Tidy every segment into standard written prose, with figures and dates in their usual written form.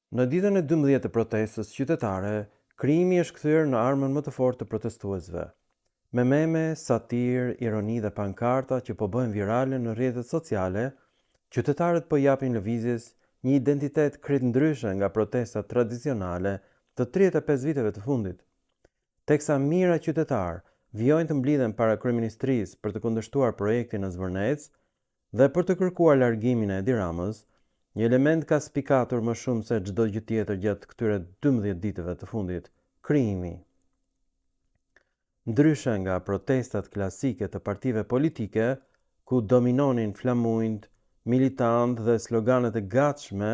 Në ditën e 12 të protestës qytetare, krijimi është kthyer në armën më të fortë të protestuesve. Me meme, satir, ironi dhe pankarta që po bëhen virale në rrjetet sociale, qytetarët po japin lëvizjes një identitet krejt ndryshe nga protestat tradicionale të 35 viteve të fundit. Teksa mijëra qytetar vijojnë të mblidhen para kryeministrisë për të kundërshtuar projektin në Zvërnec dhe për të kërkuar largimin e Edi Ramës, një element ka spikatur më shumë se çdo gjë tjetër gjatë këtyre 12 ditëve të fundit: krijimi. Ndryshe nga protestat klasike të partive politike, ku dominonin flamujt, militantë dhe sloganet e gatshme,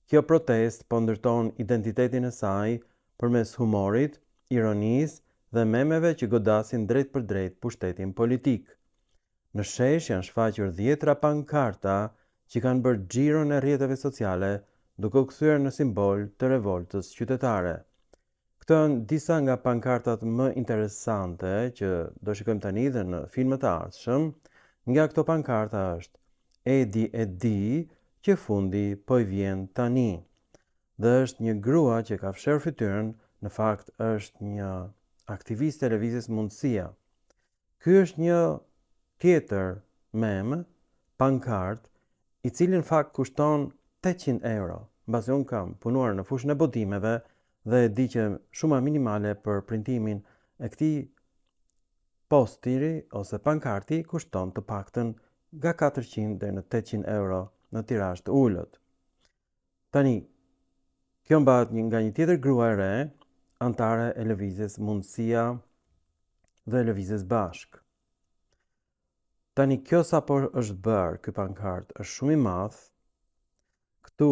kjo protestë po ndërton identitetin e saj përmes humorit, ironisë dhe memeve që godasin drejt për drejt pushtetin politik. Në shesh janë shfaqur 10 pankarta që kanë bërë xhiron e rrjeteve sociale, duke u kthyer në simbol të revoltës qytetare. Këto janë disa nga pankartat më interesante që do shikojmë tani dhe në filmat e ardhshëm. Nga këto pankarta është Edi e di që fundi po i vjen tani. Dhe është një grua që ka fshehur fytyrën, në fakt është një aktiviste e lëvizjes Mundësia. Ky është një tjetër mem, pankart, i cili në fakt kushton 800 euro, mbasi unë kam punuar në fushën e botimeve dhe e di që shuma minimale për printimin e këtij postiri ose pankarti kushton të paktën nga 400 deri në 800 euro në tirazh të ulët. Tani, kjo mbahet nga një tjetër grua e re, antare e lëvizjes Mundësia dhe lëvizjes Bashk. Tani, kjo sapo është bërë, ky pankart është shumë i madh. Këtu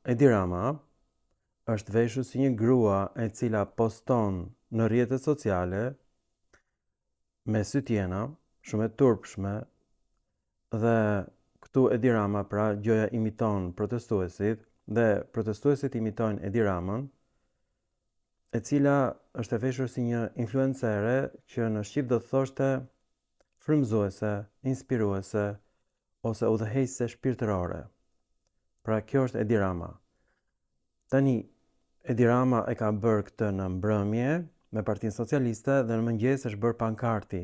Edi Rama është veshur si një grua e cila poston në rrjetet sociale me sytjena, shumë e turpshme, dhe këtu Edi Rama pra gjoja imiton protestuesit dhe protestuesit imitojnë Edi Ramën, e cila është e veshur si një influencere që në shqip do të thoshte frymëzuese, inspiruese ose udhëheqëse shpirtërore. Pra kjo është Edi Rama. Tani, Edi Rama e ka bërë këtë në mbrëmje me Partinë Socialiste dhe në mëngjes është bërë pankarti.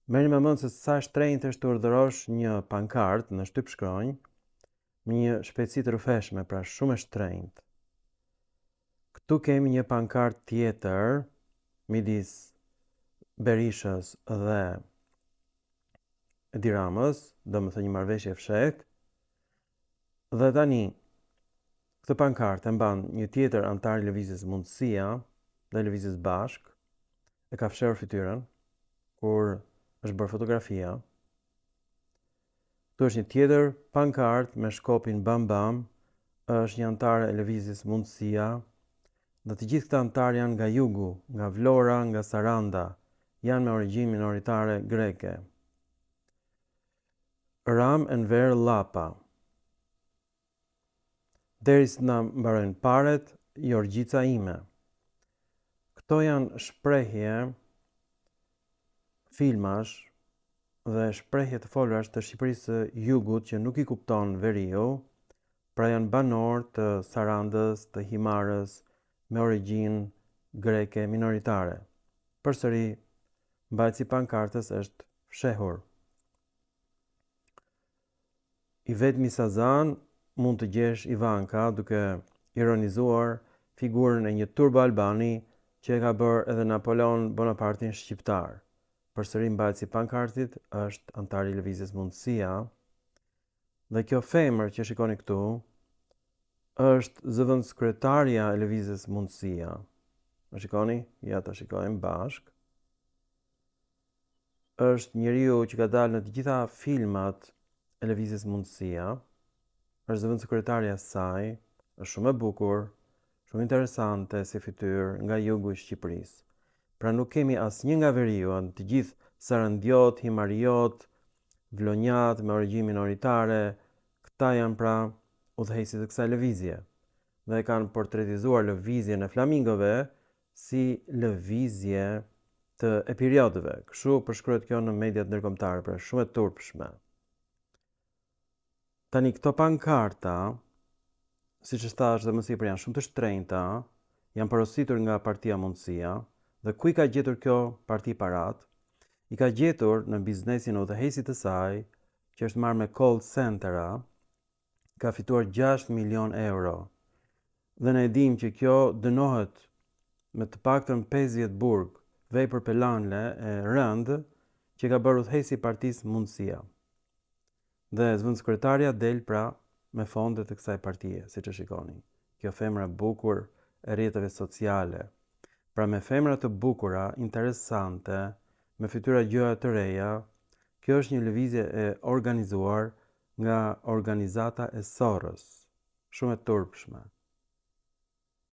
Merrni me mend se sa shtrenjtë është të urdhërosh një pankart në shtyp shkronjë me një shpejtësi të rrëfeshme, pra shumë e shtrenjtë. Këtu kemi një pankart tjetër midis Berishës dhe Edi Ramës, domethënë një marrëveshje fshehtë. Dhe tani, këtë pankartë e mban një tjetër antar i lëvizjes Mundësia dhe lëvizjes Bashk, e ka fshehur fytyrën kur është bërë fotografia. Këtu është një tjetër pankartë me shkopin Bam Bam, është një antare e lëvizjes Mundësia, dhe të gjithë këta antar janë nga jugu, nga Vlora, nga Saranda, janë me origjinë minoritare greke. Ram Enver Llapa. Derisa na mbarojnë paret, Jorgjica ime. Këto janë shprehje, filmash dhe shprehje të folurash të Shqipërisë së Jugut që nuk i kupton veriu, pra janë banor të Sarandës, të Himarës, me origjinë greke minoritare. Përsëri, mbajtësi i pankartës është fshehur. I vetmi Sazan mund të gjesh Ivanka duke ironizuar figurën e një turbo albani që e ka bërë edhe Napoleon Bonapartin shqiptar. Përsëri mbajtësi i pankartit është antari i lëvizjes Mundësia, dhe kjo femër që shikoni këtu është zëvendëskryetaria e lëvizjes Mundësia. E shikoni? Ja ta shikojmë bashk. Është njeriu që ka dalë në të gjitha filmat e lëvizjes Mundësia, është zëvendëskryetaria e saj, është shumë e bukur, shumë interesante si fytyrë, nga jugu i Shqipërisë. Pra nuk kemi asnjë nga veriu, të gjithë sarandiot, himariot, vlonjat me origjinë minoritare, këta janë pra udhëheqësit e kësaj lëvizje dhe kanë portretizuar lëvizjen e flamingove si lëvizje të eperiodëve. Kështu përshkruhet kjo në mediat ndërkombëtare, pra shumë e turpshme. Tani këto pankarta siç e thash dhe më sipër, janë shumë të shtrenjta, janë porositur nga Partia Mundësia, dhe ku i ka gjetur kjo parti parat? I ka gjetur në biznesin udhëheqësit të saj, që është marrë me call centera, ka fituar 6 milion euro. Dhe ne dim që kjo dënohet me të paktën 50 burg, vepër pelanle e rënd, që ka bërë udhëheqësi i Partisë Mundësia. Dhe zëvendësekretarja del pra me fondet e kësaj partie, siç e shikoni. Kjo femra e bukur e rrjeteve sociale. Pra me femra të bukura, interesante, me fytyra gjëra të reja, kjo është një lëvizje e organizuar nga organizata e Soros, shumë e turpshme.